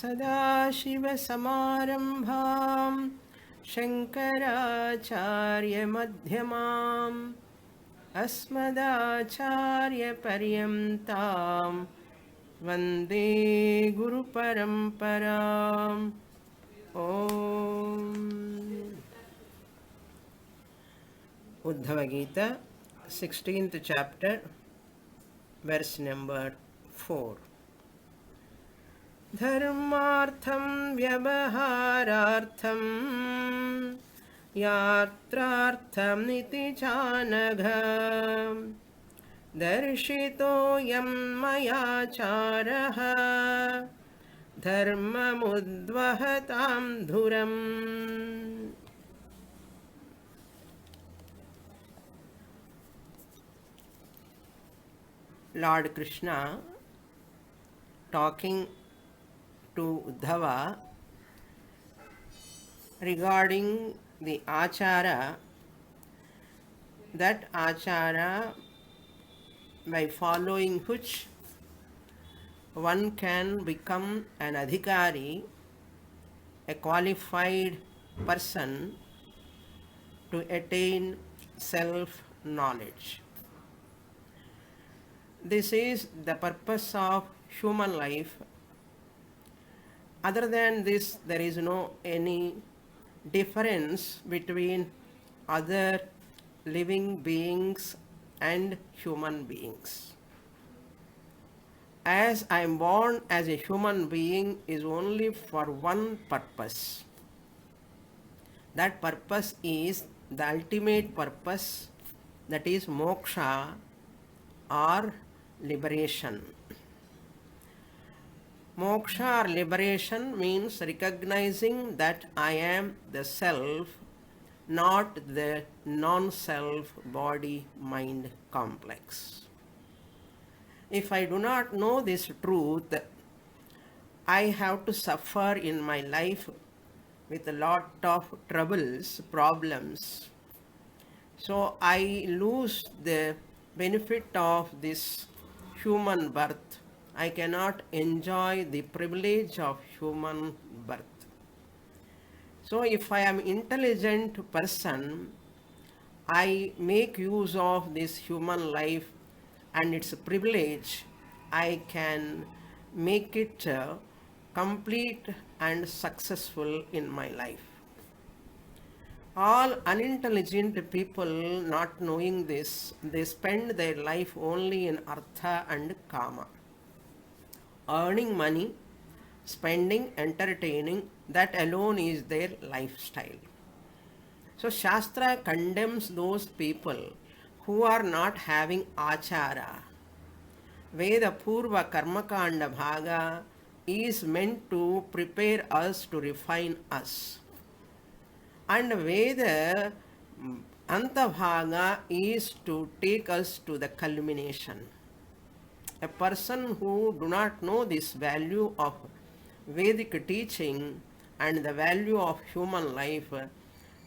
सदाशिवसमारम्भां शङ्कराचार्यमध्यमाम् अस्मदाचार्यपर्यन्तां वन्दे गुरुपरम्पराम् ॐ Uddhava Gita, 16th chapter, verse number 4. Dharmartham vyavaharartham yatrartham niti janagha darshito yam maya charaha dharmamudvahatam dhuram. Lord Krishna talking to Uddhava regarding the achara, that achara by following which one can become an adhikari, a qualified person to attain self-knowledge. This is the purpose of human life. Other than this, there is no any difference between other living beings and human beings. As I am born as a human being is only for one purpose. That purpose is the ultimate purpose, that is moksha or liberation. Moksha or liberation means recognizing that I am the self, not the non-self body-mind complex. If I do not know this truth, I have to suffer in my life with a lot of troubles, problems. So I lose the benefit of this human birth. I cannot enjoy the privilege of human birth. So if I am intelligent person, I make use of this human life and its privilege. I can make it complete and successful in my life. All unintelligent people, not knowing this, they spend their life only in artha and kama. Earning money, spending, entertaining, that alone is their lifestyle. So Shastra condemns those people who are not having achara. Veda Purva Karmakanda Bhaga is meant to prepare us, to refine us. And Veda Antabhaga is to take us to the culmination. A person who do not know this value of Vedic teaching and the value of human life,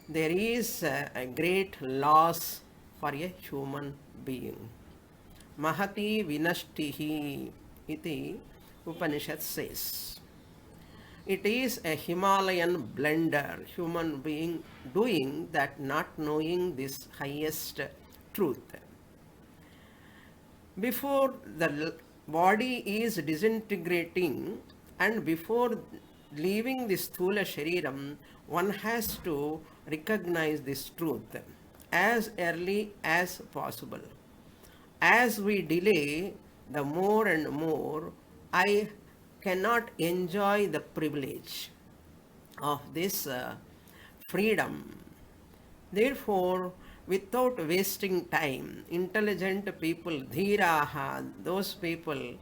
there is a great loss for a human being. Mahati vinashtihi iti Upanishad says. It is a Himalayan blunder, human being doing that, not knowing this highest truth. Before the body is disintegrating and before leaving this Sthula Shariram, one has to recognize this truth as early as possible. As we delay, the more and more I cannot enjoy the privilege of this freedom. Therefore, without wasting time, intelligent people, dhiraha, those people,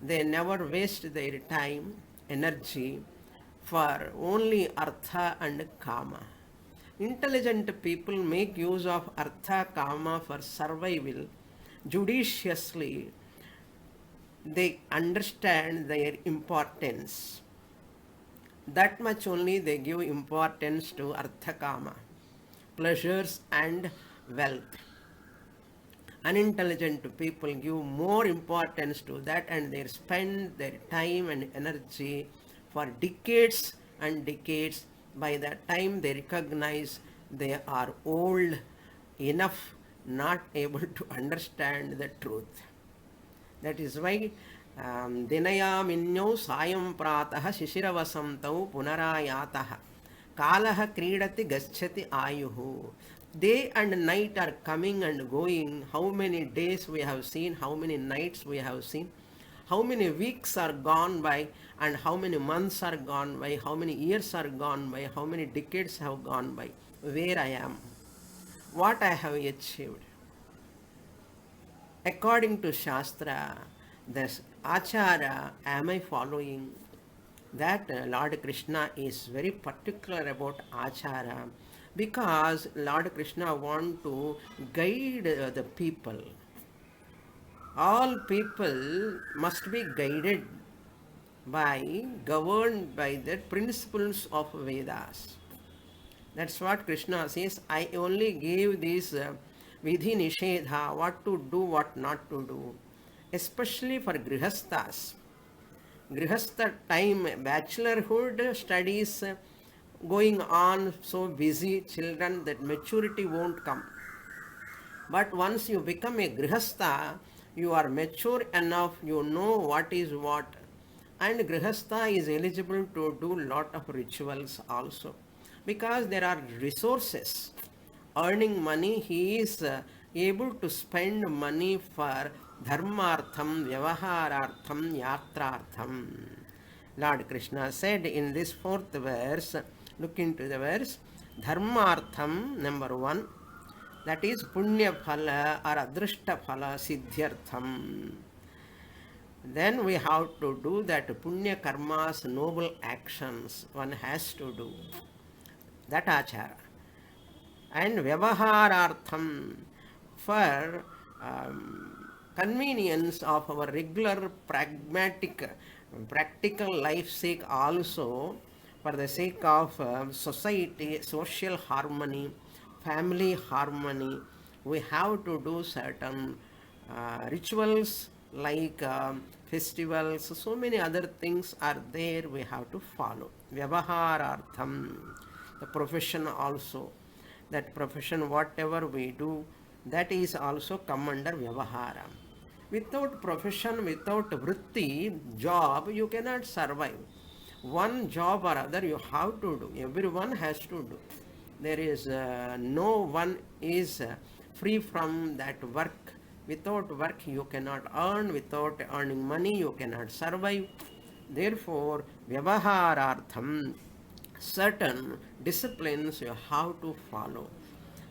they never waste their time, energy for only artha and kama. Intelligent people make use of artha, kama for survival judiciously. They understand their importance. That much only they give importance to artha kama, pleasures and wealth. Unintelligent people give more importance to that and they spend their time and energy for decades and decades. By the time they recognize they are old enough, not able to understand the truth. That is why Dinayaminyau Sayam Pratah Shishiravasamtau Punarayatah Kalaha Kridati Gachati Ayuhu. Day and night are coming and going. How many days we have seen, how many nights we have seen, how many weeks are gone by, and how many months are gone by, how many years are gone by, how many decades have gone by. Where I am, what I have achieved. According to Shastra, this Achara, am I following? That Lord Krishna is very particular about Achara, because Lord Krishna want to guide the people. All people must be guided governed by the principles of Vedas. That's what Krishna says. I only gave this vidhi nishedha, what to do, what not to do, especially for grihasthas. Grihastha time, bachelorhood studies going on, so busy children that maturity won't come. But once you become a grihastha, you are mature enough, you know what is what, and grihastha is eligible to do lot of rituals also, because there are resources. Earning money, he is able to spend money for dharmartham, vyavaharartham, yatrartham. Lord Krishna said in this fourth verse, look into the verse, dharmartham, number 1, that is punya phala or adrishta phala siddhyartham. Then we have to do that punya karmas, noble actions one has to do. That achara. And vyavaharartham, for convenience of our regular practical life sake also, for the sake of society, social harmony, family harmony, we have to do certain rituals like festivals, so many other things are there we have to follow. Vyavaharartham, the profession also. That profession, whatever we do, that is also come under vyavahara. Without profession, without vritti, job, you cannot survive. One job or other you have to do. Everyone has to do. There is no one is free from that work. Without work you cannot earn. Without earning money you cannot survive. Therefore, vyavaharartham, certain disciplines you have to follow.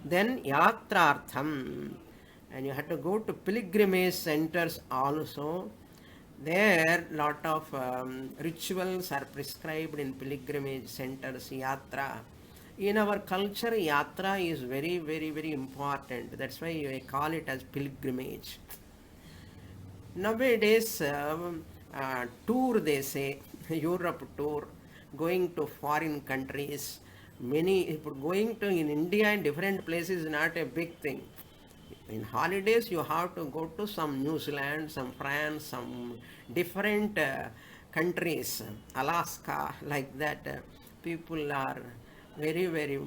Then yatrartham, and you have to go to pilgrimage centers also. There lot of rituals are prescribed in pilgrimage centers, yatra. In our culture, yatra is very, very, very important. That's why I call it as pilgrimage. Nowadays, tour they say, Europe tour, going to foreign countries. Many going to in India and different places is not a big thing. In holidays, you have to go to some New Zealand, some France, some different countries, Alaska, like that. People are very, very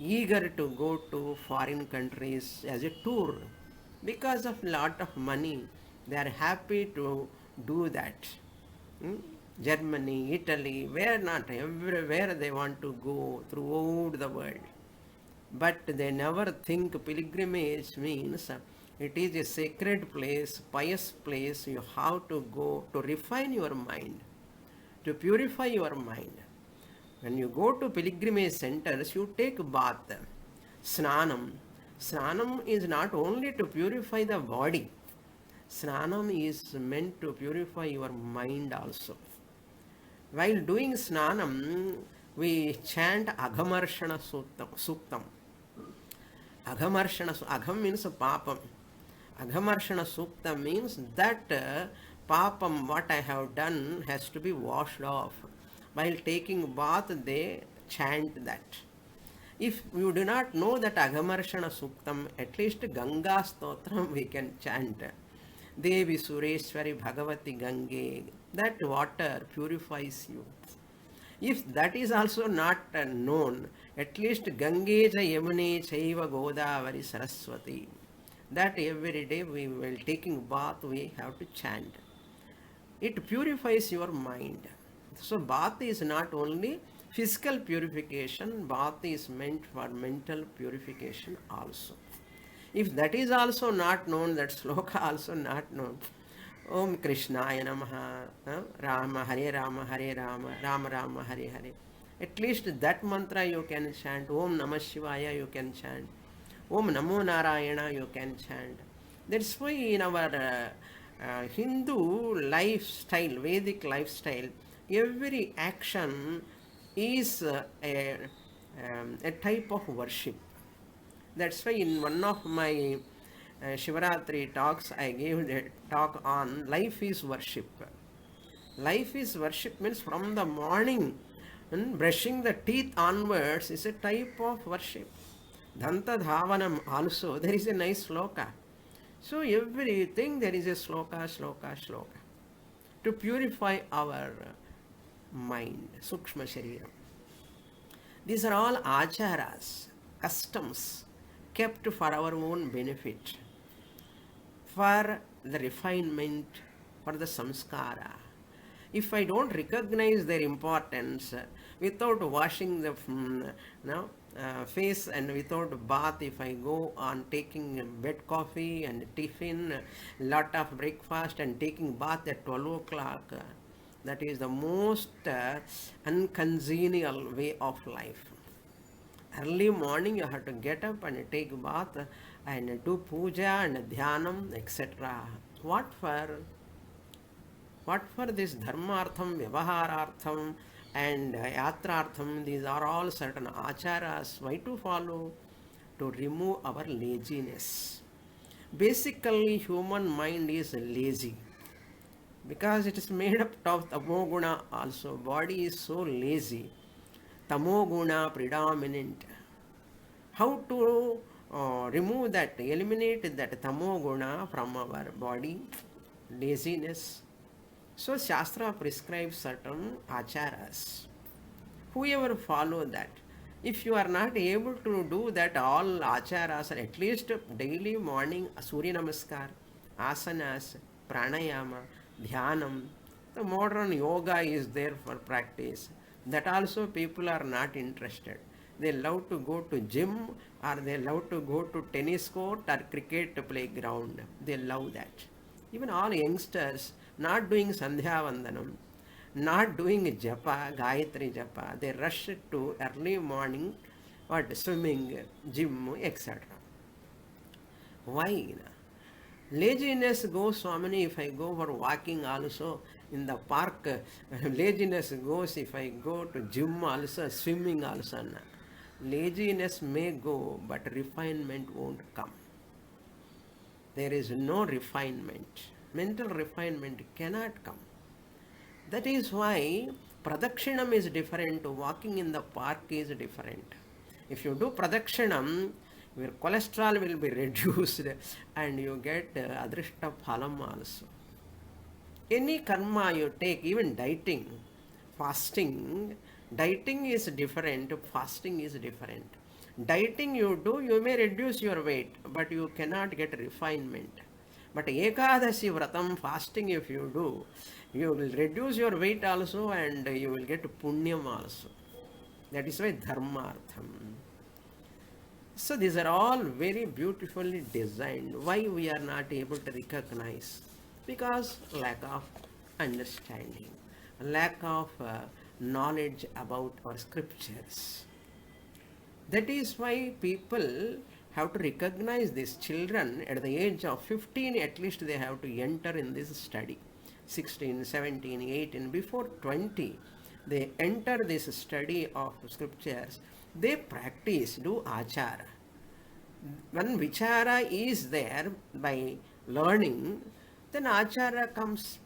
eager to go to foreign countries as a tour. Because of lot of money, they are happy to do that. Germany, Italy, where not, everywhere they want to go throughout the world. But they never think pilgrimage means it is a sacred place, pious place. You have to go to refine your mind, to purify your mind. When you go to pilgrimage centers, you take bath, snanam. Snanam is not only to purify the body. Snanam is meant to purify your mind also. While doing snanam, we chant Aghamarshana Suktam. Agham means papam. Aghamarshana Suktam means that papam, what I have done, has to be washed off. While taking bath, they chant that. If you do not know that Aghamarshana Suktam, at least Ganga Stotram we can chant. Devi Sureshwari Bhagavati Gange. That water purifies you. If that is also not known, at least Gange ja Yamune Chaiva Godavari Saraswati, that every day we will taking bath we have to chant. It purifies your mind. So bath is not only physical purification, bath is meant for mental purification also. If that is also not known, that sloka also not known, Om Krishnaya Namaha, Rama Hare Rama Hare Rama, Rama Rama Hare Hare. At least that mantra you can chant. Om Namah Shivaya you can chant. Om Namo Narayana you can chant. That's why in our Hindu lifestyle, Vedic lifestyle, every action is a type of worship. That's why in one of my Shivaratri talks, I gave a talk on life is worship. Life is worship means from the morning, brushing the teeth onwards is a type of worship. Danta Dhavanam also, there is a nice sloka. So everything there is a sloka, sloka, sloka. To purify our mind, Sukshma Shariram. These are all acharas, customs, kept for our own benefit, for the refinement, for the samskara. If I don't recognize their importance, without washing the face and without bath, if I go on taking bed coffee and tiffin, lot of breakfast and taking bath at 12 o'clock, that is the most uncongenial way of life. Early morning you have to get up and take bath and do puja and dhyanam, etc. What for? What for this dharmartham, vyavaharartham and yatrartham? These are all certain acharas. Why to follow? To remove our laziness. Basically, human mind is lazy because it is made up of tamoguna also. Body is so lazy. Tamoguna predominant. How to remove that, eliminate that tamoguna from our body? Laziness. So Shastra prescribes certain acharas. Whoever follow that, if you are not able to do that all acharas, or at least daily morning Surya Namaskar, asanas, pranayama, dhyanam, the modern yoga is there for practice. That also people are not interested. They love to go to gym or they love to go to tennis court or cricket playground. They love that. Even all youngsters not doing Sandhya Vandanam, not doing japa, Gayatri japa, they rush to early morning, swimming, gym, etc. Why? Laziness goes, Swamini, if I go for walking also in the park, laziness goes if I go to gym also, swimming also. Laziness may go, but refinement won't come. There is no refinement. Mental refinement cannot come. That is why Pradakshinam is different, walking in the park is different. If you do Pradakshinam, your cholesterol will be reduced and you get Adrishta Phalam also. Any karma you take, even dieting, fasting, dieting is different, fasting is different. Dieting you do, you may reduce your weight, but you cannot get refinement. But Ekadashi Vratam, fasting if you do, you will reduce your weight also and you will get punyam also. That is why dharmartham. So these are all very beautifully designed. Why we are not able to recognize? Because lack of understanding, lack of knowledge about our scriptures. That is why people have to recognize these children at the age of 15, at least they have to enter in this study. 16, 17, 18, before 20, they enter this study of scriptures. They practice, do achara. When vichara is there by learning, then achara comes.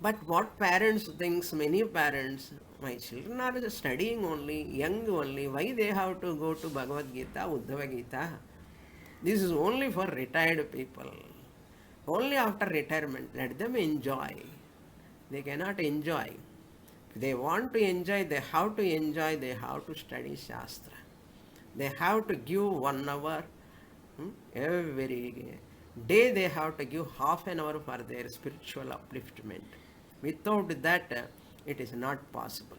But what parents thinks, many parents, my children are studying only, young only, why they have to go to Bhagavad Gita, Uddhava Gita? This is only for retired people. Only after retirement, let them enjoy. They cannot enjoy. If they want to enjoy, they have to enjoy, they have to study Shastra. They have to give 1 hour every day, they have to give half an hour for their spiritual upliftment. Without that, it is not possible.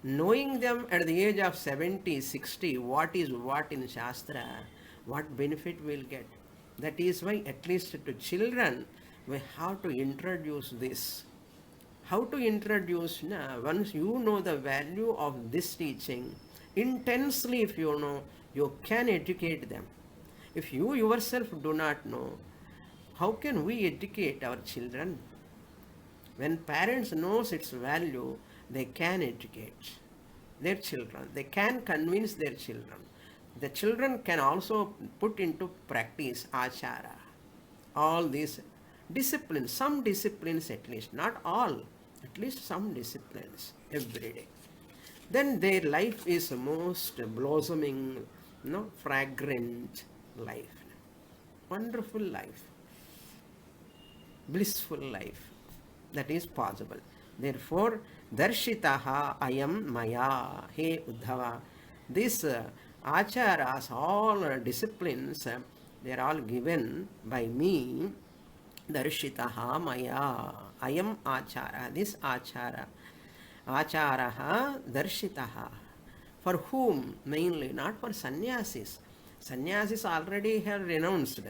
Knowing them at the age of 70, 60, what is what in Shastra, what benefit we'll get. That is why, at least to children, we have to introduce this. How to introduce? Once you know the value of this teaching, intensely if you know, you can educate them. If you yourself do not know, how can we educate our children? When parents knows its value, they can educate their children. They can convince their children. The children can also put into practice achara. All these disciplines, some disciplines at least, not all, at least some disciplines every day. Then their life is most blossoming, fragrant life. Wonderful life. Blissful life. That is possible. Therefore, darshitaha ayam maya. He Uddhava. These acharas, all disciplines, they are all given by me. Darshitaha maya. Ayam achara. This achara. Acharaha darshitaha. For whom? Mainly, not for sannyasis. Sannyasis already have renounced.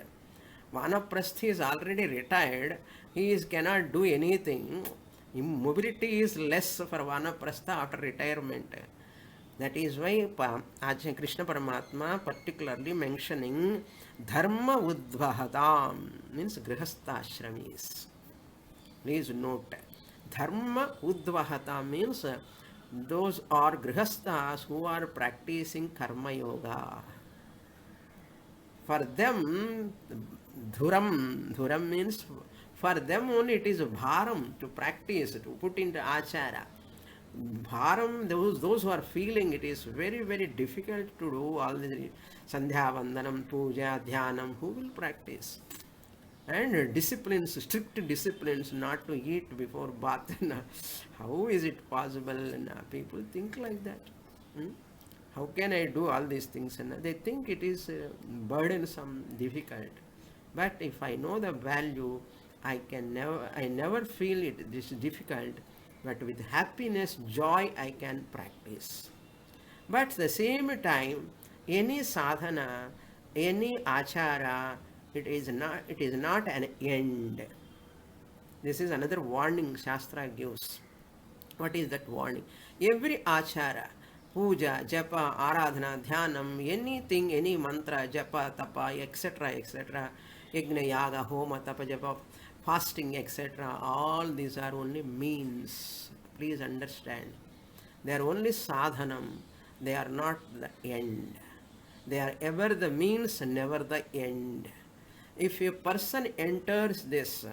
Vanaprasthi is already retired. He cannot do anything. Mobility is less for Vanaprastha after retirement. That is why Krishna Paramatma particularly mentioning Dharma Udvahatam, means Grihasthashramis. Please note, Dharma Udvahata means those are Grihasthas who are practicing Karma Yoga. For them, Dhuram means, for them only it is bharam to practice, to put into achara. Bharam, those who are feeling it is very, very difficult to do all the Sandhya Vandanam, Puja, Dhyanam, who will practice? And disciplines, strict disciplines, not to eat before bath. How is it possible? People think like that. How can I do all these things? And they think it is burdensome, difficult. But if I know the value, I never feel it this difficult, but with happiness, joy, I can practice. But at the same time, any sadhana, any achara, it is not an end. This is another warning Shastra gives. What is that warning? Every achara, puja, japa, aradhana, dhyanam, anything, any mantra, japa, tapa, etc., etc., yajna, yaga, homa, tapa, japa, fasting, etc., all these are only means. Please understand. They are only sadhanam. They are not the end. They are ever the means, never the end. If a person enters this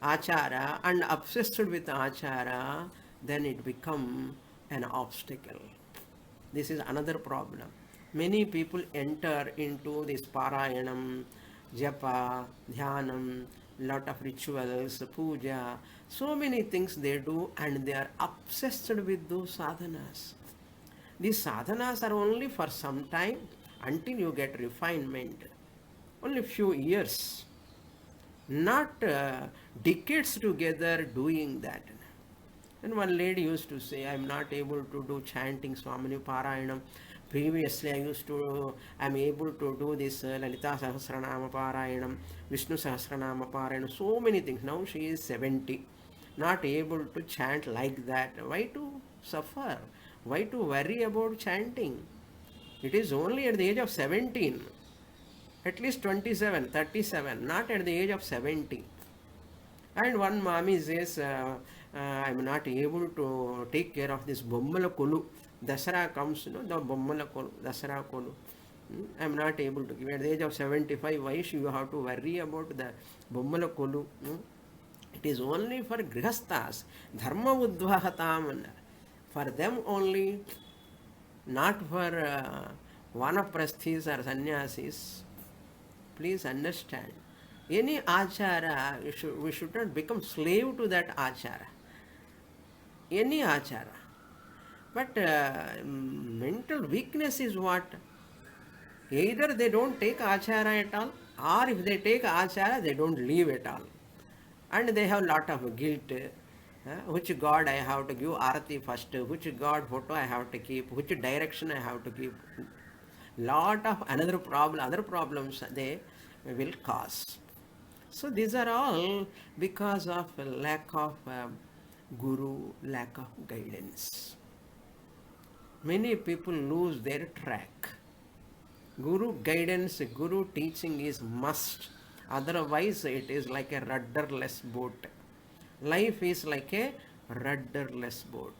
achara and obsessed with achara, then it becomes an obstacle. This is another problem. Many people enter into this parayanam, japa, dhyanam, lot of rituals, puja, so many things they do, and they are obsessed with those sadhanas. These sadhanas are only for some time until you get refinement. Only few years, not decades together doing that. And one lady used to say, I am not able to do chanting Swamini Parayanam. Previously I am able to do this Lalita Sahasranama Parayanam, Vishnu Sahasranama Parayanam, so many things. Now she is 70, not able to chant like that. Why to suffer? Why to worry about chanting? It is only at the age of 17, at least 27, 37, not at the age of 70. And one mommy says, I am not able to take care of this Bommala Kolu. Dasara comes, the Bommala Kolu, Dasara Kolu. I am not able to give. At the age of 75, why should you have to worry about the Bommala Kolu? It is only for Grihasthas, Dharma Udvahatam, for them only, not for Vanaprasthis or Sannyasis. Please understand. Any achara, we should not become slave to that achara. any achara. But mental weakness is what? Either they don't take achara at all, or if they take achara, they don't leave at all. And they have lot of guilt. Which God I have to give arati first, which God photo I have to keep, which direction I have to keep. Lot of other problems they will cause. So these are all because of lack of guru, lack of guidance. Many people lose their track. Guru guidance, guru teaching is must. Otherwise, it is like a rudderless boat. Life is like a rudderless boat.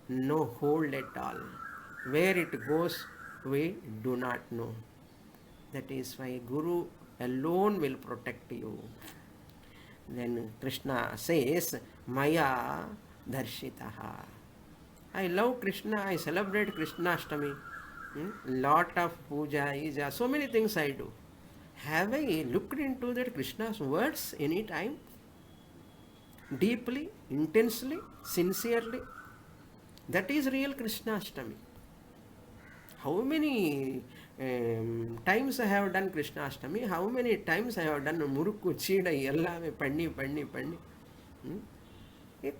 No hold at all. Where it goes, we do not know. That is why Guru alone will protect you. Then Krishna says, Maya Darshitaha. I love Krishna, I celebrate Krishna Ashtami. Lot of puja, ija, so many things I do. Have I looked into that Krishna's words any time? Deeply, intensely, sincerely? That is real Krishna Ashtami. How many times I have done Krishna Ashtami? How many times I have done Murukku, Chida, Yellame, Panni.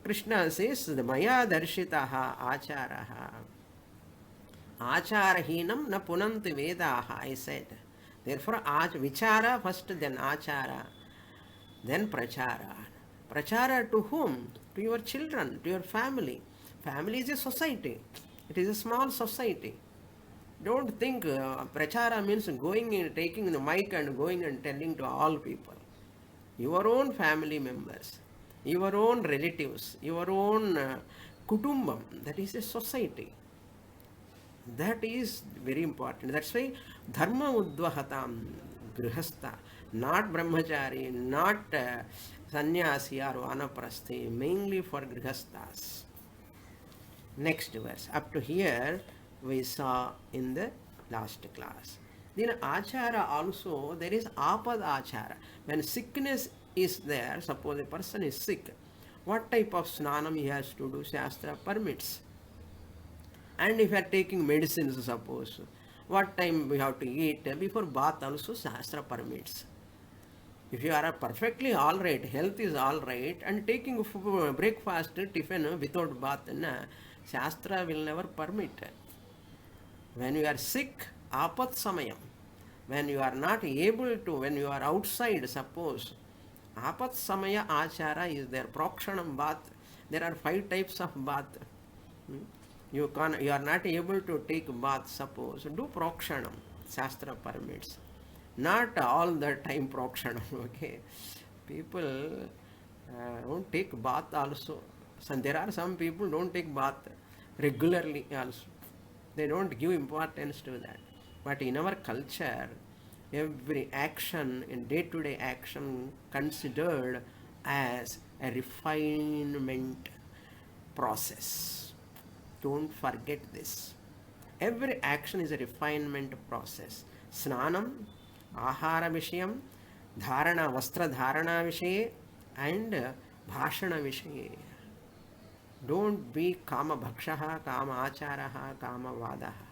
Krishna says, the Maya Darshitaha Acharaha. Acharahinam na punanti vedaha, I said. Therefore, vichara first, then achara, then prachara. Prachara to whom? To your children, to your family. Family is a society. It is a small society. Don't think prachara means going and taking the mic and going and telling to all people. Your own family members, your own relatives, your own kutumbam, that is a society. That is very important. That's why dharma udvahatam grihastha, not brahmachari, not sannyasi or vanaprasthi, mainly for grihasthas. Next verse. Up to here we saw in the last class. Then achara also, there is apad achara. When sickness is there, suppose a person is sick, what type of snanam he has to do? Shastra permits. And if you are taking medicines, suppose, what time we have to eat? Before bath also Shastra permits. If you are perfectly all right, health is all right, and taking breakfast, tiffin without bath, Shastra will never permit. When you are sick, apat samayam, when you are not able to, when you are outside, suppose, apat samaya achara is there, prokshanam bath. There are 5 types of bath. You are not able to take bath, suppose, do prokshanam, Shastra permits. Not all the time prokshanam, okay. People don't take bath also. So there are some people don't take bath regularly also. They don't give importance to that. But in our culture, every action, in day-to-day action, considered as a refinement process. Don't forget this. Every action is a refinement process. Snanam, ahara vishayam, dharana, vastra dharana vishaye, and bhashana vishaye. Don't be kama bhakshaha, kama acharaha, kama vadaha.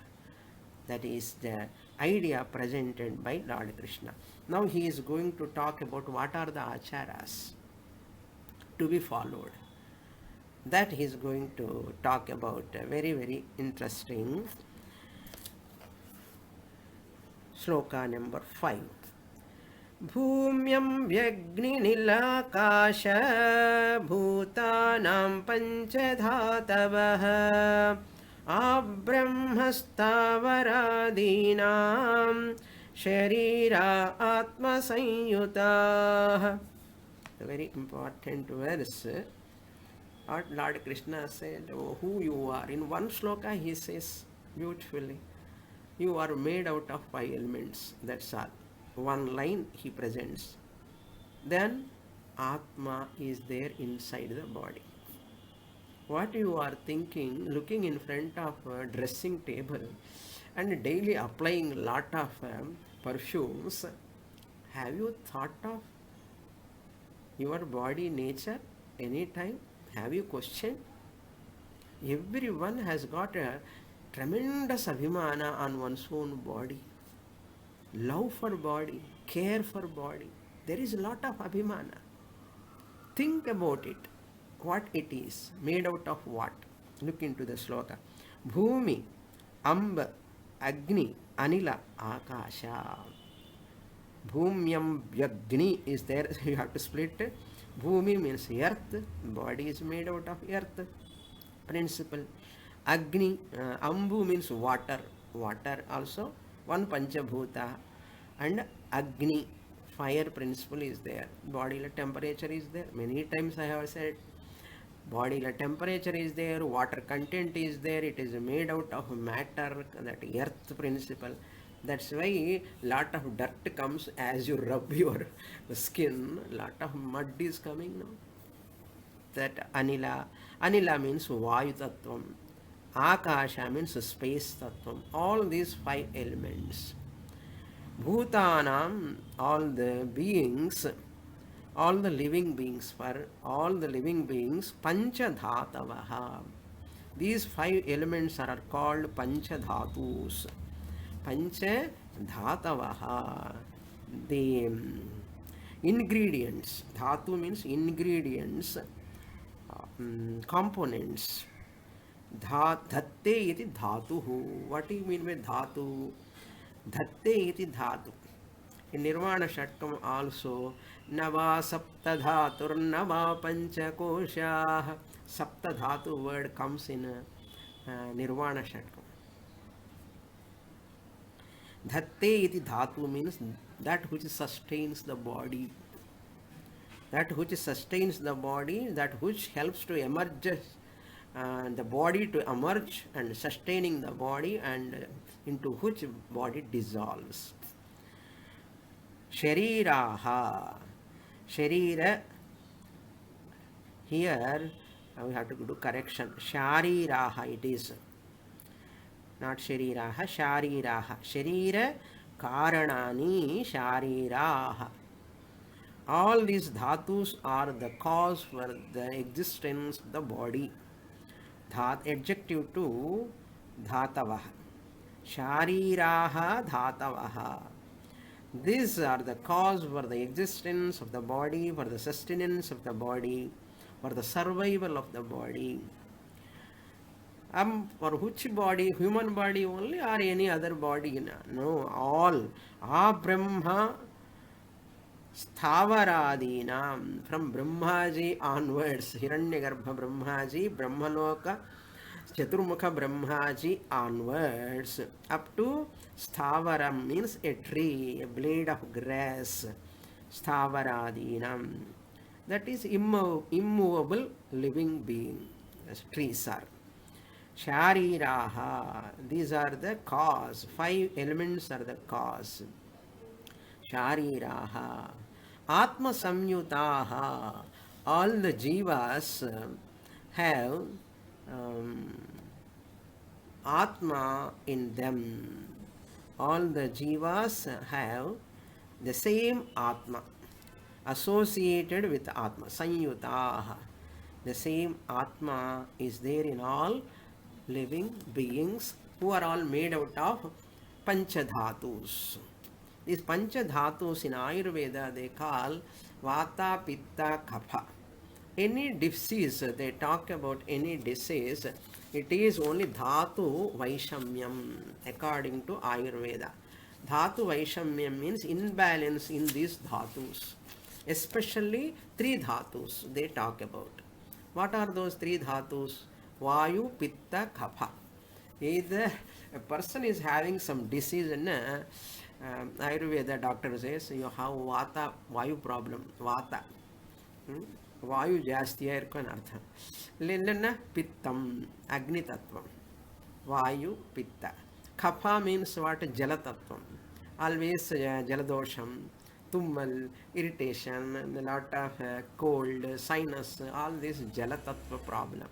That is the idea presented by Lord Krishna. Now he is going to talk about what are the acharas to be followed. That he is going to talk about. Very, very interesting. Shloka number 5. Bhumyam vyagninilakasha bhutanam panchadhatavah abrahmastawaradinam sharira atma sanyutah. A very important verse. What Lord Krishna said, oh, who you are. In one shloka he says beautifully, you are made out of 5 elements. That's all. One line he presents. Then Atma is there inside the body. What you are thinking, looking in front of a dressing table and daily applying lot of perfumes, have you thought of your body nature any time? Have you questioned? Everyone has got a tremendous abhimana on one's own body. Love for body, care for body. There is a lot of abhimana. Think about it. What it is. Made out of what? Look into the sloka. Bhumi, Amba, Agni, Anila, Akasha. Bhumyam Vyagni is there. You have to split it. Bhumi means earth. Body is made out of earth. Principle. Agni, Ambu means water. Water also. One Panchabhuta. And Agni, fire principle is there. Body temperature is there. Many times I have said, body temperature is there, water content is there, it is made out of matter, that earth principle. That's why lot of dirt comes as you rub your skin, lot of mud is coming now. That Anila, Anila means Vayu Tattvam, Akasha means space Tattvam, all these 5 elements. Bhutanam, all the beings, all the living beings, for all the living beings, Panchadhatavaha. These 5 elements are called Panchadhatus. Panchadhatavaha. The ingredients, Dhatu means ingredients, components. Dhatte iti dhatuhu. What do you mean by dhatu? Dhatte iti dhatu. In Nirvana Shatkam also, Nava Sapta Dhatur Nava Panchakosha. Sapta Dhatu word comes in Nirvana Shatkam. Dhatte iti dhatu means that which sustains the body. That which sustains the body, that which helps to emerge, the body to emerge and sustaining the body, and into which body dissolves. Shariraha. Sharira. Here we have to do correction. Shariraha it is. Not Shariraha. Shariraha. Sharira Karanani Shariraha. All these dhatus are the cause for the existence of the body. Dhat, adjective to dhatavaha. Shariraha dhatavaha. These are the cause for the existence of the body, for the sustenance of the body, for the survival of the body. For which body? Human body only or any other body? No, all. Brahma Stavaradinam. From Brahmaji onwards, Hiranyagarbha Brahmaji, Brahmaloka, Chaturmukha Brahmaji onwards, up to Stavaram means a tree, a blade of grass. Stavaradinam. That is immovable living being, as trees are. Shariraha. These are the cause. 5 elements are the cause. Shariraha. Atma Samyutaha. All the jivas have Atma in them. All the jivas have the same Atma associated with Atma. Sanyutaha. The same Atma is there in all living beings who are all made out of Panchadhatus. These Panchadhatus in Ayurveda they call Vata, Pitta, Kapha. Any disease, they talk about any disease, it is only Dhatu Vaishamyam according to Ayurveda. Dhatu Vaishamyam means imbalance in these dhatus. Especially 3 dhatus they talk about. What are those 3 dhatus? Vayu, Pitta, Kapha. Either a person is having some disease in Ayurveda, doctor says you have Vata, Vayu problem, Vata. Vayu jastiya irko an artha. Lillanna Pittam, Agni Tattvam. Vayu, Pitta. Kapha means what? Jala Tattvam. Always Jaladosham, Tummal, irritation, and a lot of cold, sinus, all this Jala Tattva problem.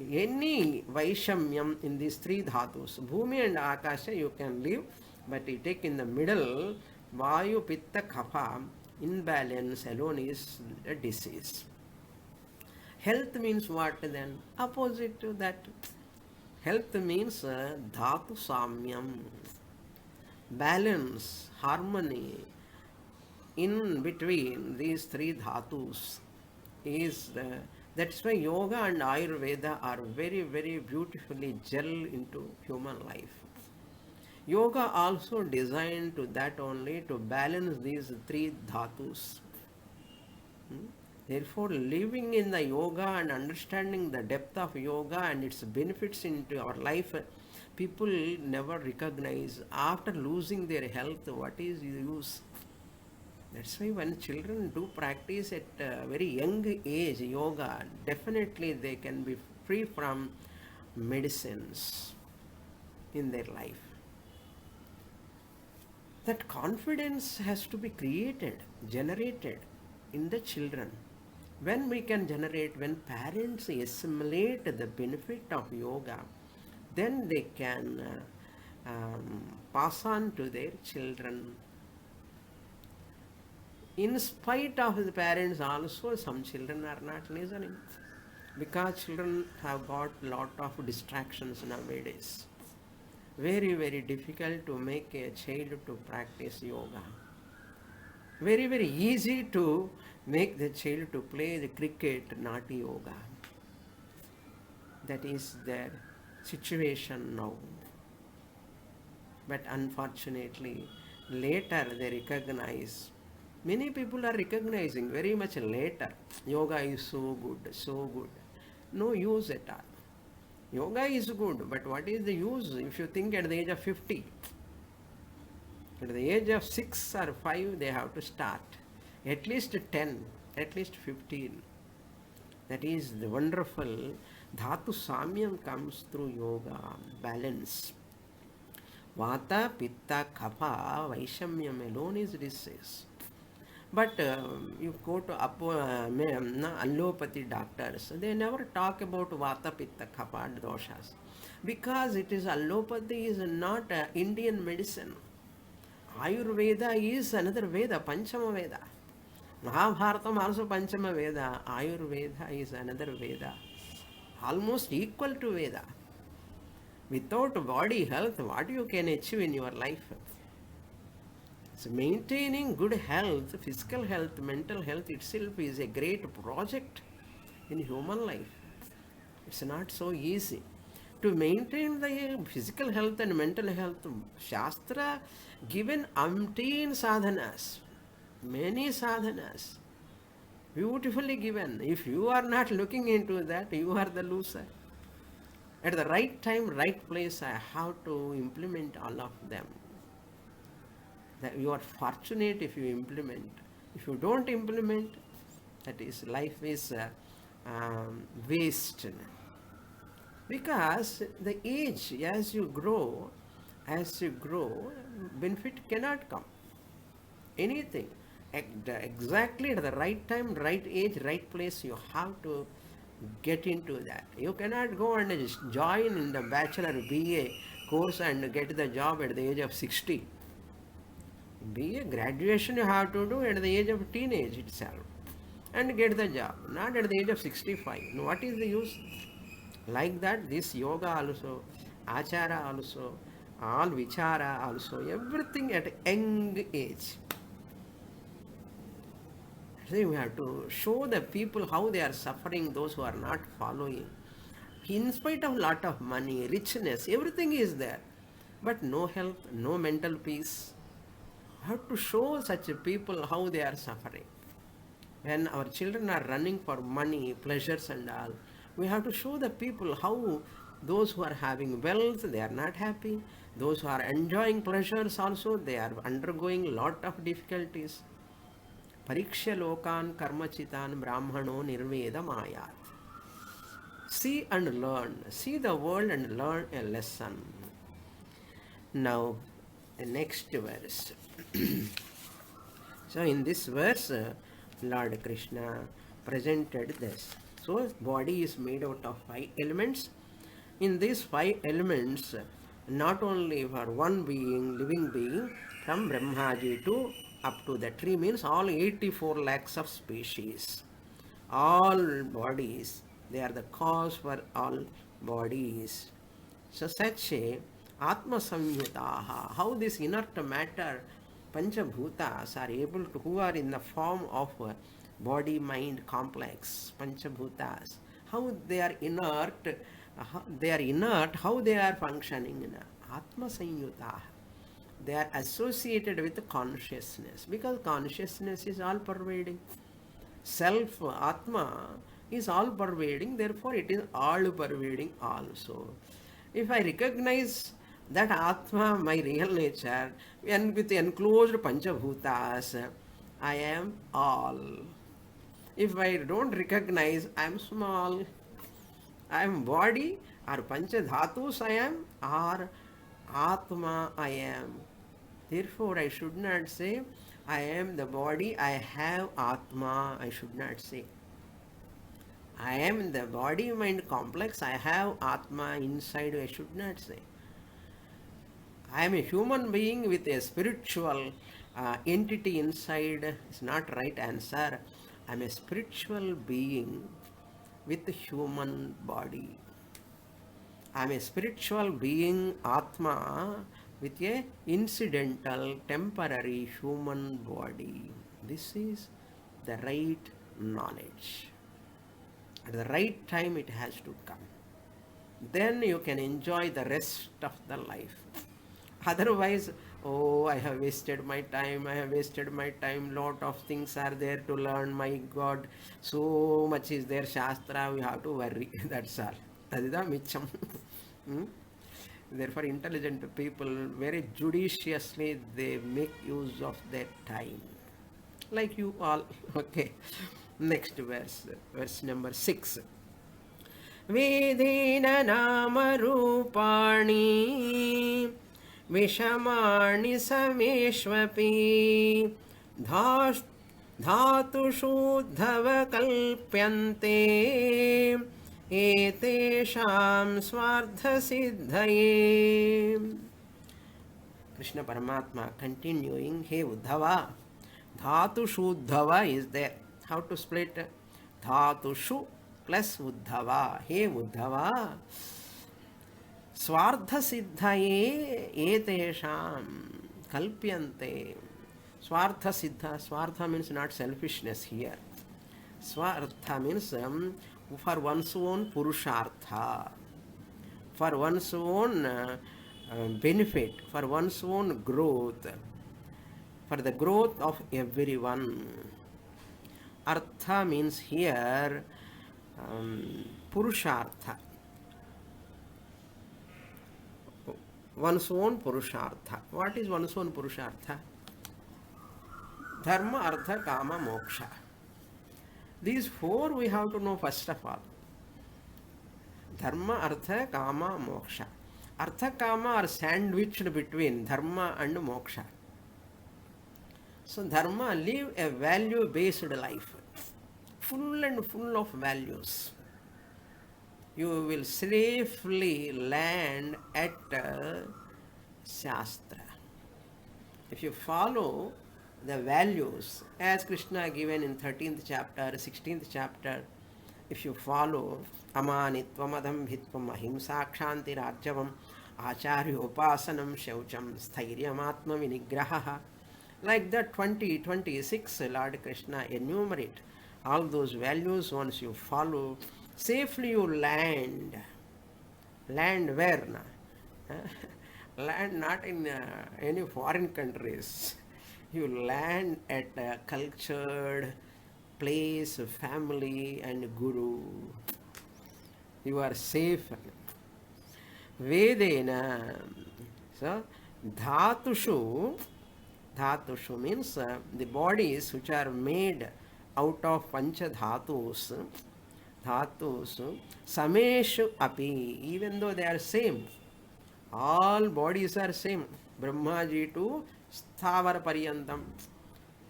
Any Vaishamyam in these 3 dhatus, Bhumi and Akasha you can live, but you take in the middle, Vayu, Pitta, Kapha, imbalance alone is a disease. Health means what then? Opposite to that. Health means dhatu samyam, balance, harmony in between these three dhatus is that's why yoga and Ayurveda are very, very beautifully gel into human life. Yoga also designed to that only to balance these three dhatus. Hmm? Therefore, living in the yoga and understanding the depth of yoga and its benefits into our life, people never recognize after losing their health what is the use. That's why when children do practice at a very young age yoga, definitely they can be free from medicines in their life. That confidence has to be created, generated in the children. When we can generate, when parents assimilate the benefit of yoga, then they can pass on to their children. In spite of the parents also, some children are not listening because children have got lot of distractions nowadays. Very, very difficult to make a child to practice yoga. Very, very easy to make the child to play the cricket, not yoga. That is their situation now. But unfortunately, later they recognize. Many people are recognizing very much later. Yoga is so good, so good. No use at all. Yoga is good, but what is the use if you think at the age of 50? At the age of 6 or 5, they have to start. At least 10, at least 15. That is the wonderful Dhatu Samyam comes through yoga, balance. Vata, Pitta, Kapha, Vaishamyam alone is disease. But you go to allopathy doctors, they never talk about Vata, Pitta, Kapha doshas. Because it is allopathy is not Indian medicine. Ayurveda is another Veda, Panchama Veda. Mahabharatam also Panchama Veda. Ayurveda is another Veda. Almost equal to Veda. Without body health, what you can achieve in your life? So maintaining good health, physical health, mental health itself is a great project in human life. It's not so easy. To maintain the physical health and mental health, Shastra given umpteen sadhanas, many sadhanas, beautifully given. If you are not looking into that, you are the loser. At the right time, right place, I have to implement all of them. That you are fortunate if you implement. If you don't implement, that is, life is waste. Because the age, as you grow, benefit cannot come. Anything. Exactly at the right time, right age, right place, you have to get into that. You cannot go and just join in the bachelor BA course and get the job at the age of 60. BA graduation you have to do at the age of teenage itself and get the job, not at the age of 65. What is the use? Like that, this yoga also, achara also, all vichara also, everything at young age. So we have to show the people how they are suffering, those who are not following. In spite of lot of money, richness, everything is there, but no health, no mental peace. How to show such people how they are suffering. When our children are running for money, pleasures and all, we have to show the people how those who are having wealth, they are not happy. Those who are enjoying pleasures also, they are undergoing lot of difficulties. Pariksha lokan karmachitan brahmano nirveda mayat. See and learn. See the world and learn a lesson. Now, the next verse. So in this verse, Lord Krishna presented this. So body is made out of 5 elements. In these 5 elements, not only for one being, living being, from Brahmaji to up to the tree, means all 84 lakhs of species. all bodies. They are the cause for all bodies. So such a Atma Samyutaha, how this inert matter, Panchabhutas are able to, who are in the form of a body-mind complex, Panchabhutas, how they are inert, how they are functioning in Atma Samyutaha. They are associated with consciousness because consciousness is all pervading. Self, Atma, is all pervading, therefore it is all pervading also. If I recognize that Atma, my real nature, and with enclosed Panchabhutas, I am all. If I don't recognize I am small, I am body, or Panchadhatus I am, or Atma I am. Therefore, I should not say, I am the body, I have Atma, I should not say. I am the body mind complex, I have Atma inside, I should not say. I am a human being with a spiritual entity inside, is not right answer. I am a spiritual being with a human body. I am a spiritual being, Atma, with a incidental, temporary human body. This is the right knowledge. At the right time it has to come. Then you can enjoy the rest of the life. Otherwise, oh, I have wasted my time, I have wasted my time, lot of things are there to learn, my God, so much is there, Shastra, we have to worry. That's all. Tadida micham. Therefore, intelligent people very judiciously they make use of their time. Like you all. Okay. Next verse, verse number 6. वेदेन नामरूपाणि विषमाणि समेष्वपि धातुषूद्धव कल्प्यन्ते एतेषां स्वार्थसिद्धये. Krishna Paramatma continuing, hey Uddhava, Dhatushuddhava is there. How to split? Dhatushu plus Uddhava. Hey Uddhava, Swartha Siddhaye etesham kalpyante. Swartha Siddha. Swartha means not selfishness here. Swartha means for one's own Purushartha, for one's own benefit, for one's own growth, for the growth of everyone. Artha means here Purushartha, one's own Purushartha. What is one's own Purushartha? Dharma, Artha, Kama, Moksha. These four we have to know first of all. Dharma, Artha, Kama, Moksha. Artha, Kama are sandwiched between Dharma and Moksha. So Dharma, live a value-based life, full and full of values. You will safely land at Shastra. If you follow the values as Krishna given in 13th chapter, 16th chapter, if you follow Amanitvam, Adambhitvam, Ahimsa, Kshanti, Rajyavam, Acharyopasanam, Shaucham, Sthiryam, Atma Vinigraha, like that 26 Lord Krishna enumerate all those values. Once you follow, safely you land. Land where? Land not in any foreign countries. You land at a cultured place, family and guru. You are safe. Vedena. So, dhatushu. Dhatushu means the bodies which are made out of pancha dhatus. Dhatus. Sameshu api. Even though they are same. All bodies are same. Brahmaji to Sthavara Paryantam.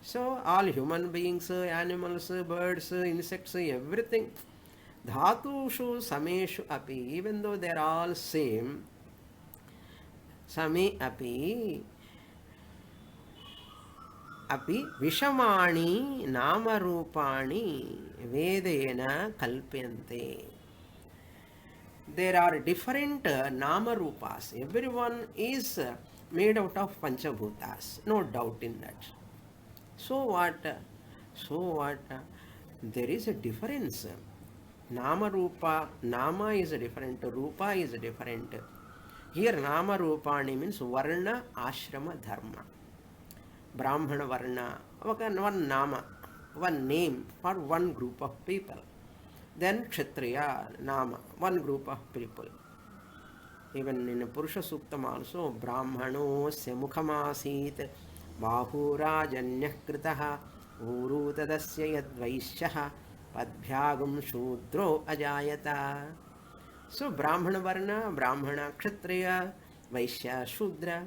So all human beings, animals, birds, insects, everything. Dhatushu sameshu api. Even though they are all same. Same api. api vishamani namarupani vedena kalpyante. There are different namarupas. Everyone is made out of panchabhutas, no doubt in that. So what? So what? There is a difference. Nama Rupa, Nama is different, Rupa is different. Here Nama Rupani means Varna, Ashrama, Dharma. Brahmana Varna, one Nama, one name for one group of people. Then Kshatriya, Nama, one group of people. Even in Purusha Suktam also, Brahmano Semukamasit, Bahurajanyah Kritaha, Uru Tadasya Yadvaishyaha, Padbhyagam Shudro Ajayata. So Brahmana Varna, Brahmana, Kshatriya, Vaishya, Shudra.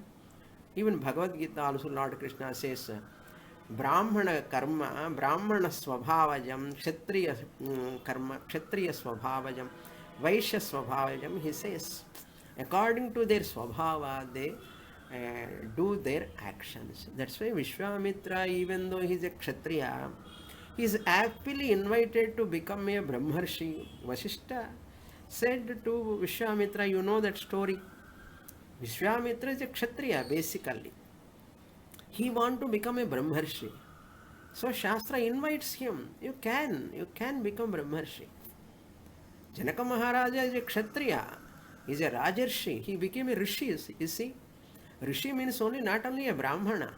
Even Bhagavad Gita also Lord Krishna says, Brahmana karma, Brahmana swabhavajam, Kshatriya karma, Kshatriya swabhavajam, Vaishya swabhavajam. He says, according to their swabhava, they do their actions. That's why Vishwamitra, even though he is a Kshatriya, he is happily invited to become a Brahmarshi. Vasishtha said to Vishwamitra, you know that story. Vishwamitra is a Kshatriya basically. He wants to become a Brahmarshi. So Shastra invites him. You can become Brahmarshi. Janaka Maharaja is a Kshatriya. He is a Rajarshi. He became a Rishi. You see? Rishi means not only a Brahmana.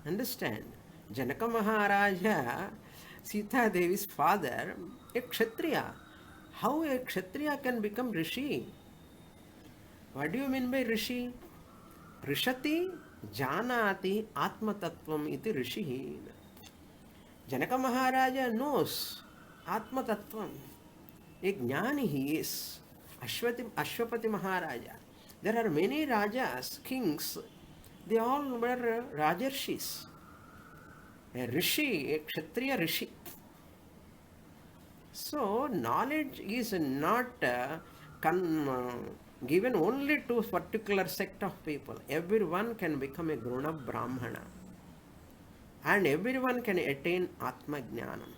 Understand? Janaka Maharaja, Sita Devi's father, a Kshatriya. How a Kshatriya can become Rishi? What do you mean by Rishi? Rishati Janati Atma Tattvam iti Rishihi. Janaka Maharaja knows Atma Tattvam. A Jnani he is. Ashwapati Maharaja. There are many Rajas, kings, they all were Rajarshis. A Rishi, a Kshatriya Rishi. So knowledge is not given only to a particular sect of people. Everyone can become a grown-up Brahmana. And everyone can attain Atma Jnanam.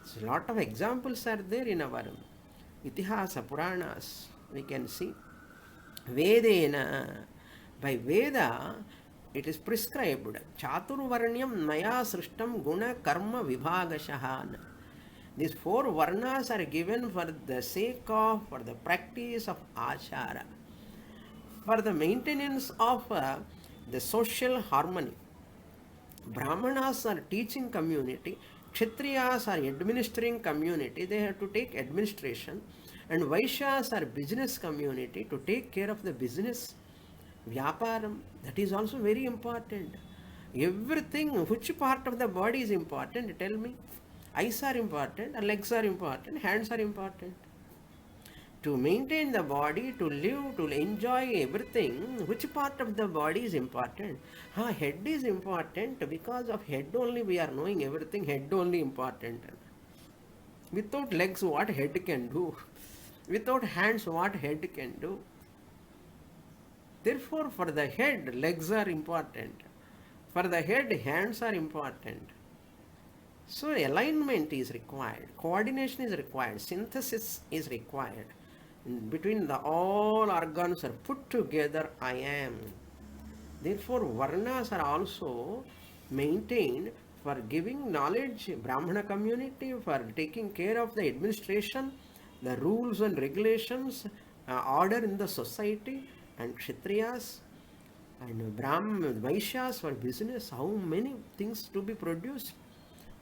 So a lot of examples are there in our Itihasa, Puranas. We can see. Vedena, by Veda, it is prescribed. Chaturvarnyam Maya Srishtam Guna Karma Vibhagashahan. These 4 varnas are given for the sake of, for the practice of achara, for the maintenance of the social harmony. Brahmanas are teaching community, Kshatriyas are administering community, they have to take administration, and Vaishyas are business community to take care of the business, Vyaparam. That is also very important. Everything, which part of the body is important? Tell me. Eyes are important, legs are important, hands are important. To maintain the body, to live, to enjoy everything, which part of the body is important? Head is important. Because of head only we are knowing everything, head only important. Without legs, what head can do? Without hands, what head can do? Therefore, for the head, legs are important. For the head, hands are important. So alignment is required, coordination is required, synthesis is required. Between all organs are put together, I am. Therefore, varnas are also maintained for giving knowledge, Brahmana community, for taking care of the administration, the rules and regulations, order in the society, and Kshatriyas and Vaishyas for business. How many things to be produced?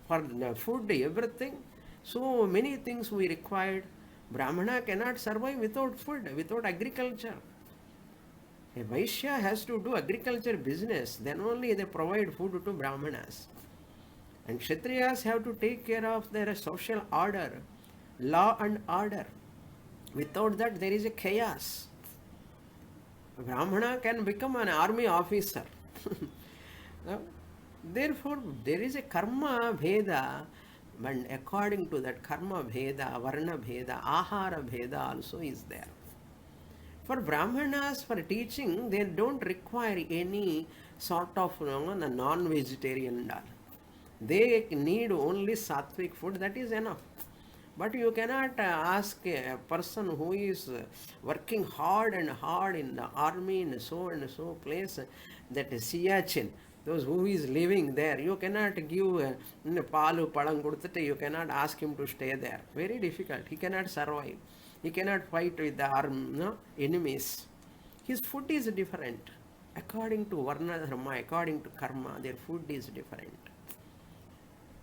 For food, everything. So many things we required. Brahmana cannot survive without food, without agriculture. A Vaishya has to do agriculture business, then only they provide food to Brahmanas. And Kshatriyas have to take care of their social order, law and order. Without that, there is a chaos. Brahmana can become an army officer. Therefore, there is a karma bheda, and according to that karma bheda, varna bheda, ahara bheda also is there. For Brahmanas, for teaching, they don't require any sort of non-vegetarian and all. They need only sattvic food, that is enough. But you cannot ask a person who is working hard and hard in the army in so and so place, that Siachen, those who is living there, you cannot give palu palang kudutittu, you cannot ask him to stay there. Very difficult. He cannot survive. He cannot fight with the enemies. His food is different. According to Varna Dharma, according to Karma, their food is different.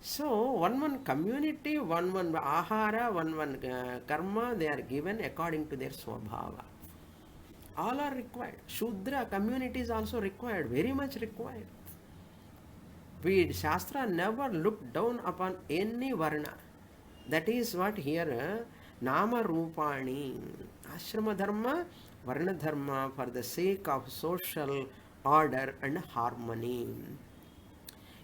So, one community, one ahara, one karma, they are given according to their swabhava. All are required. Shudra community is also required, very much required. Shastra never looked down upon any varna. That is what here, nama rupani, ashrama dharma, varna dharma, for the sake of social order and harmony.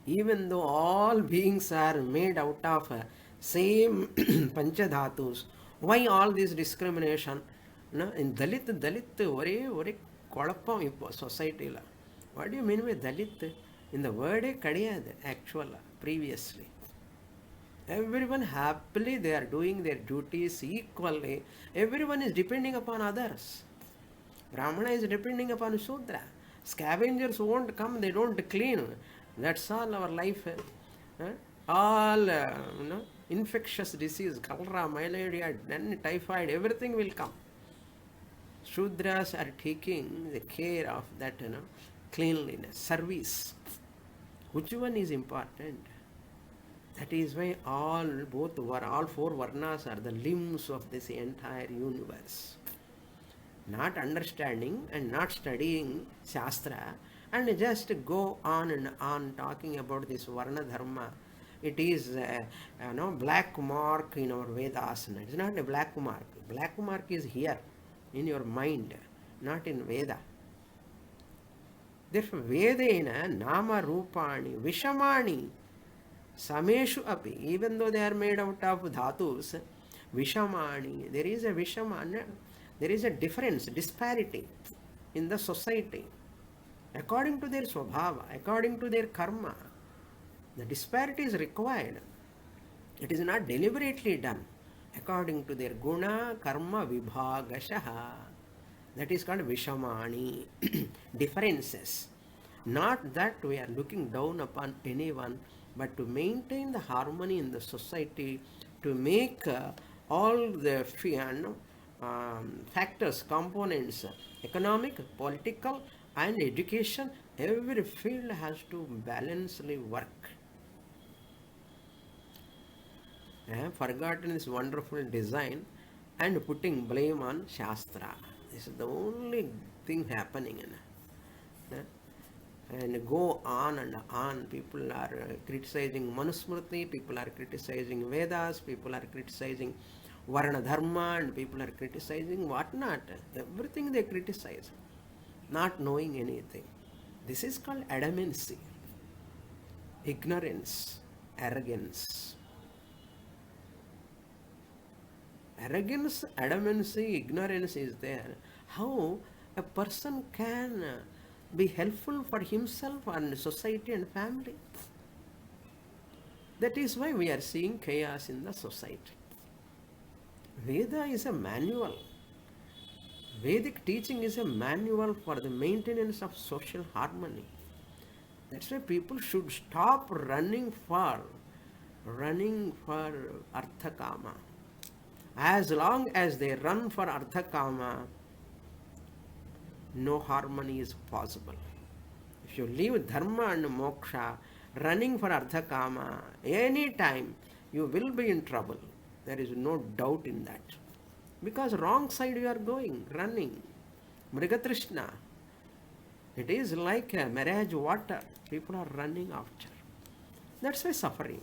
Even though all beings are made out of same panchadhatus, why all this discrimination? No? In Dalit, ஒரே குழப்பம் இப்போ சொசைட்டியில். What do you mean by Dalit? In the word கிடையாது actually, previously. Everyone happily they are doing their duties equally. Everyone is depending upon others. Brahmana is depending upon Shudra. Scavengers won't come, they don't clean. That's all our life. All infectious disease, cholera, malaria, typhoid, everything will come. Shudras are taking the care of that cleanliness, service. Which one is important? That is why all four varnas are the limbs of this entire universe. Not understanding and not studying Shastra and just go on and on talking about this Varna Dharma. It is black mark in our Vedas. It's not a black mark. Black mark is here in your mind, not in Veda. Therefore, Vedena nama rupani vishamani sameshu api, even though they are made out of dhatus, vishamani, there is a vishamana, there is a difference, disparity in the society. According to their swabhava, according to their karma, the disparity is required. It is not deliberately done. According to their guna, karma, vibhagashaha. That is called vishamani, differences. Not that we are looking down upon anyone, but to maintain the harmony in the society, to make all the factors, components, economic, political, and education, every field has to balancely work. Forgotten this wonderful design and putting blame on Shastra. This is the only thing happening. And go on and on. People are criticizing Manusmriti, people are criticizing Vedas, people are criticizing Varna Dharma, and people are criticizing what not. Everything they criticize, not knowing anything. This is called adamancy, ignorance, arrogance. Arrogance, adamancy, ignorance is there. How a person can be helpful for himself and society and family? That is why we are seeing chaos in the society. Veda is a manual. Vedic teaching is a manual for the maintenance of social harmony. That's why people should stop running for Artha Kama. As long as they run for Artha Kama, no harmony is possible. If you leave Dharma and Moksha, running for Artha Kama, any time you will be in trouble. There is no doubt in that. Because wrong side you are going, running. Mrigatrishna. It is like a marriage water. People are running after. That's why suffering.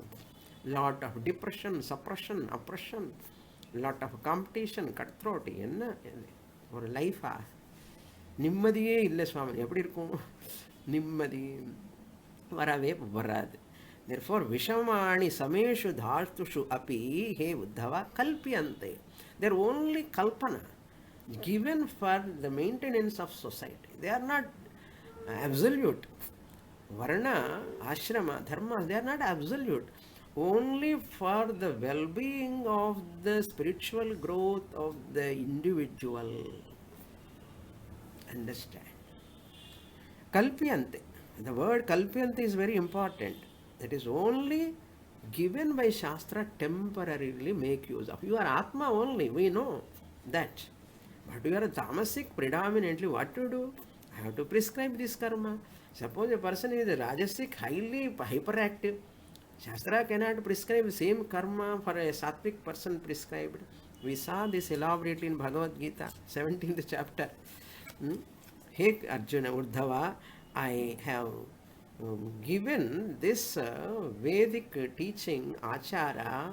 Lot of depression, suppression, oppression. Lot of competition, cutthroat. என்ன ஒரு லைஃபா? நிம்மதியே இல்லை சுவாமி. எப்படி இருக்கும்? நிம்மதி வரவே வராது. Therefore, Vishamani Sameshu Dhashtushu Api He Uddhava Kalpyante. They're only kalpana. given for the maintenance of society. They are not absolute. Varna, ashrama, dharma, they are not absolute. Only for the well-being of the spiritual growth of the individual. Understand? Kalpyante. The word kalpyante is very important. That is only given by Shastra temporarily make use of. You are Atma only, we know that. But you are a tamasic predominantly. What to do? I have to prescribe this karma. Suppose a person is a rajasic, highly hyperactive. Shastra cannot prescribe the same karma for a sattvic person prescribed. We saw this elaborately in Bhagavad Gita, 17th chapter. Hey Arjuna Uddhava, I have given this Vedic teaching, Achara,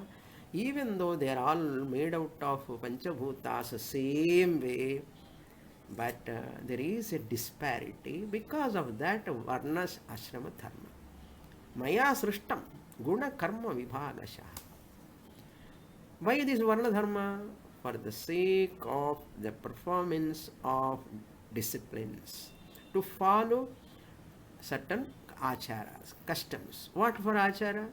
even though they are all made out of Panchabhutas, same way, but there is a disparity. Because of that, Varnas Ashrama Dharma. Maya Srishtam, Guna Karma Vibhagasha. Why this Varna Dharma? For the sake of the performance of disciplines. To follow certain acharas, customs. What for achara?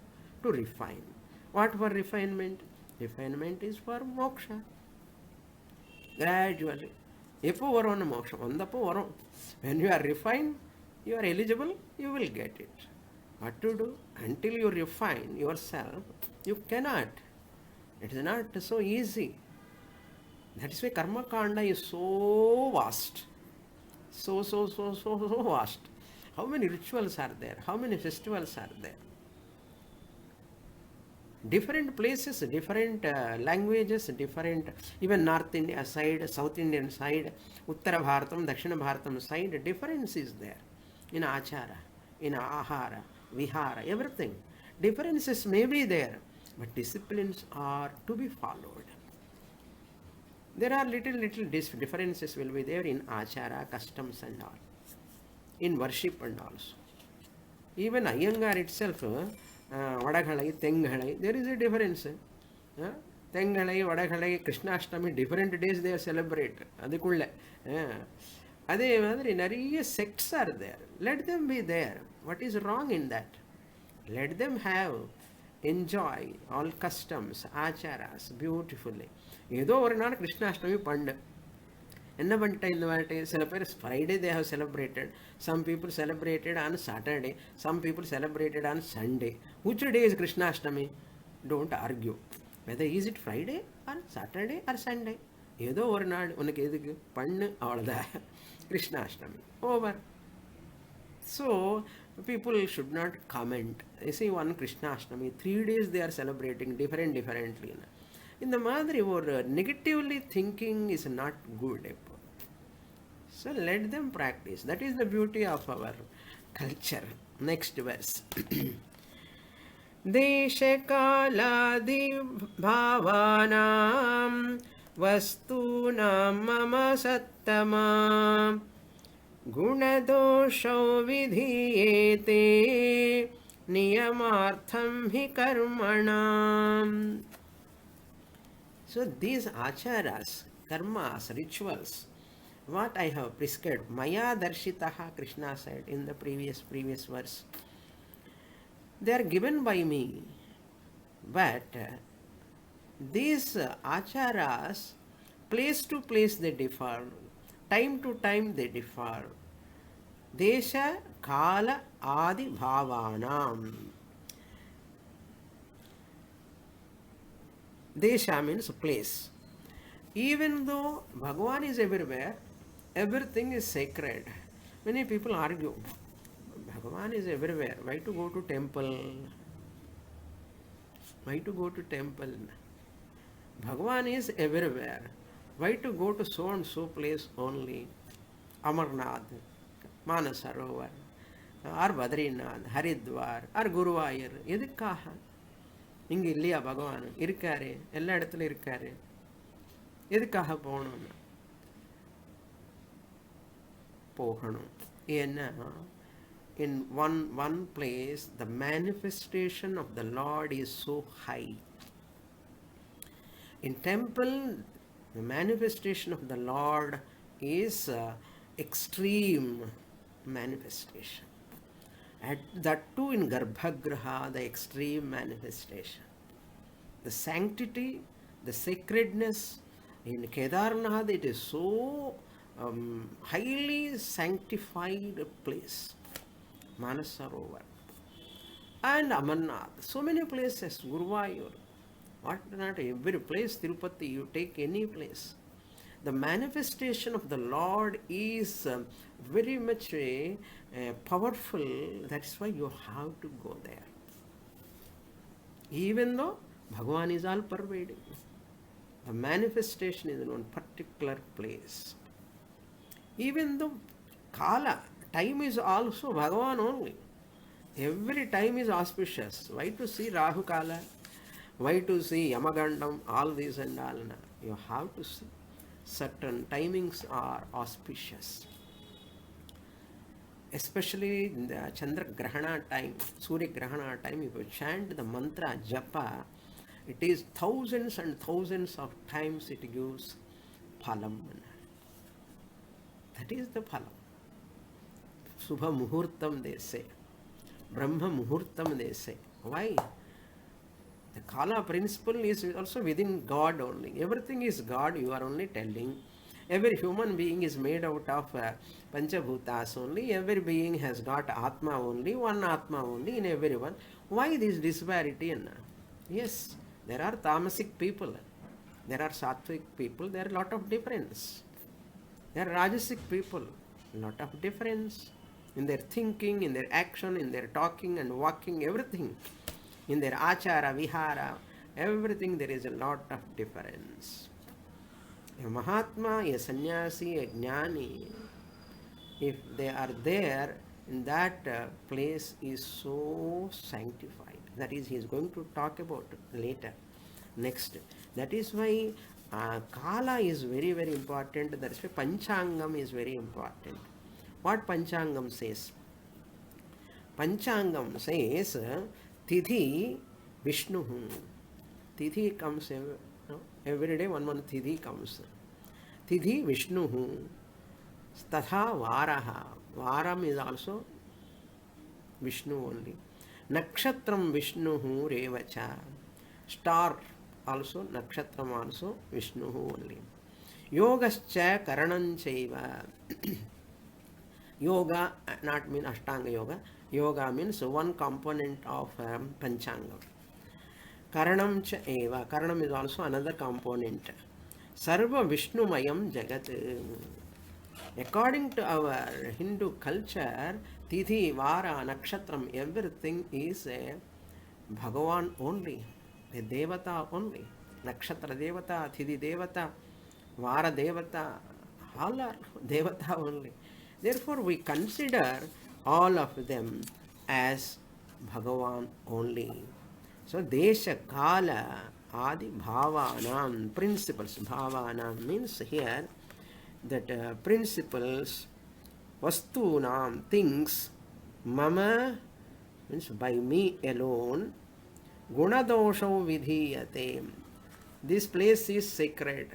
To refine. What for refinement? Refinement is for moksha. Gradually. Epo varon moksha. Ondapo varon. When you are refined, you are eligible, you will get it. What to do? Until you refine yourself, you cannot. It is not so easy. That is why karma kanda is so vast. So vast. How many rituals are there? How many festivals are there? Different places, different languages, different, even North India side, South Indian side, Uttara Bharatam, Dakshina Bharatam side, difference is there in achara, in ahara, vihara, everything. Differences may be there, but disciplines are to be followed. There are little differences will be there in achara, customs and all, in worship and also. Even Iyengar itself, Vadagalai, Tengalai, there is a difference. Tengalai, Vadagalai, Krishnashtami, different days they celebrate. Adikulle. Adhe madri nariya sects are there. Let them be there. What is wrong in that? Let them have, enjoy all customs, acharas beautifully. ஏதோ ஒரு நாள் கிருஷ்ணாஷ்டமி பண்ணு என்ன பண்ணிட்டேன் இந்த வாட்டி சில பேர் Friday they have celebrated, some people celebrated on Saturday, some people celebrated on Sunday. Which day is Krishnashtami? Don't argue whether is it Friday or Saturday or Sunday. ஏதோ ஒரு நாள் உனக்கு எதுக்கு பண்ணு அவ்வளோதான் Krishnashtami over. So people should not comment. They say one Krishnashtami, 3 days they are celebrating differently. இந்த மாதிரி ஒரு negatively thinking is not good. So let them practice. That is the beauty of our culture. Next verse. Deshakaaladi bhavanam vastunam mama sattama gunadosho vidhiyete niyamartham hi karmanam. So these acharas, karmas, rituals, what I have prescribed, Maya Darshitaha, Krishna said in the previous verse, they are given by me. But these acharas, place to place they differ, time to time they differ. Desha, Kala, Adi, Bhavanam. Desha means place. Even though Bhagavan is everywhere, everything is sacred. Many people argue, Bhagavan is everywhere. Why to go to temple? Why to go to temple? Bhagavan is everywhere. Why to go to so and so place only? Amarnath, Manasarovar, or Badrinath, Haridwar, or Guruvayur. எதுக்காக? இங்கே இல்லையா பகவான்? இருக்காரு, எல்லா இடத்துலையும் இருக்காரு. எதுக்காக போகணும்னா போகணும். ஏன்னா in one place the manifestation of the Lord is so high. In temple The manifestation of the Lord is extreme manifestation. At that too in Garbhagraha, the extreme manifestation. The sanctity, the sacredness in Kedarnath, it is so highly sanctified place. Manasarovar and Amarnath, so many places, Guruvayur, what not every place, Tirupati, you take any place. The manifestation of the Lord is very much powerful. That's why you have to go there. Even though Bhagavan is all pervading, the manifestation is in one particular place. Even though Kala, time is also Bhagavan only. Every time is auspicious. Why to see Rahu Kala? Why to see Yamagandam? All these and all. You have to see. Certain timings are auspicious. Especially in the Chandra Grahana time, Surya Grahana time, if you chant the mantra Japa, it is thousands and thousands of times it gives phalam. That is the phalam. Subha Muhurtam they say. Brahma Muhurtam they say. Why? The Kala principle is also within God only. Everything is God, you are only telling. Every human being is made out of Panchabhutas only. Every being has got Atma only, one Atma only in everyone. Why this disparity? Yes, there are tamasic people, there are sattvic people, there are a lot of difference. There are rajasic people, lot of difference in their thinking, in their action, in their talking and walking, everything. In their achara, vihara, everything there is a lot of difference. A Mahatma, a sannyasi, a jnani, if they are there, in that place is so sanctified. That is, he is going to talk about later. Next. That is why Kala is very, very important. That is why Panchangam is very important. What Panchangam says? Panchangam says, Tithi Vishnu. Tithi comes every day, one Tithi comes. Tithi Vishnu. Tatha Varaha. Varam is also Vishnu only. Nakshatram Vishnu Revacha. Star also, Nakshatram also Vishnu only. Yogascha Karananchaiva. Yoga not mean Ashtanga Yoga. Yoga means one component of Panchanga. Karanam cha eva. Karanam is also another component. Sarva Vishnumayam Jagat. According to our Hindu culture, Tithi, Vara, Nakshatram, everything is a Bhagavan only, a Devata only. Nakshatra Devata, Tithi Devata, Vara Devata, all are Devata only. Therefore, we consider all of them as Bhagavan only. So, Desha Kala Adi Bhavanam, principles. Bhavanam means here that principles, Vastunam, things, Mama means by me alone, Gunadosho Vidhiyate. This place is sacred.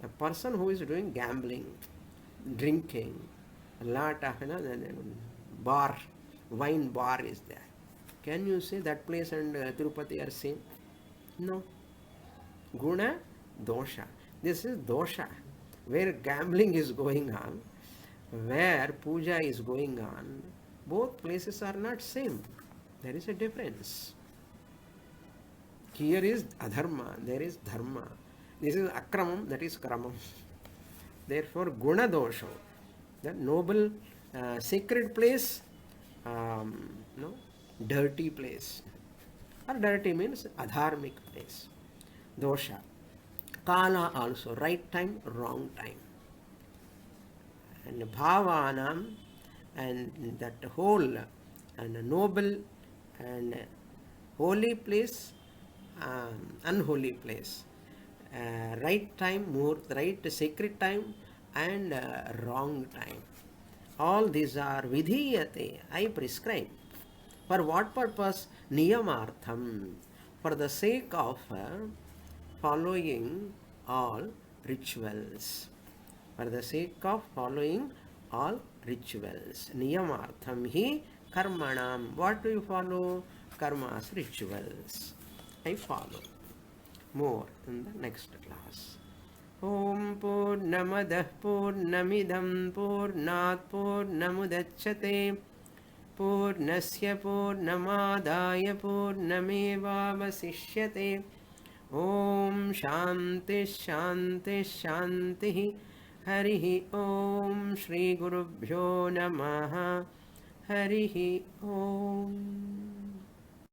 A person who is doing gambling, drinking, a lot of bar, wine bar is there. Can you say that place and Tirupati are same? No. Guna, dosha. This is dosha. Where gambling is going on, where puja is going on, both places are not same. There is a difference. Here is adharma, there is dharma. This is akramam, that is kramam. Therefore, guna dosha, the noble, sacred place, no, dirty place. Or dirty means adharmic place. Dosha. Kala also, right time, wrong time. And bhavanam, and that whole and noble and holy place, unholy place. Right time, right sacred time, and wrong time. All these are vidhiyate, I prescribe. For what purpose? Niyamartham. For the sake of following all rituals. For the sake of following all rituals. Niyamartham hi karmanam. What do you follow? Karmas, rituals. I follow. More in the next class. Om Purnamadah Purnamidam Purnat Purnamudachyate Purnasya Purnamadaya Purnamevavasishyate. Om Shanti Shanti Shanti. Harihi Om. Shri Gurubhyo Namaha. Harihi Om.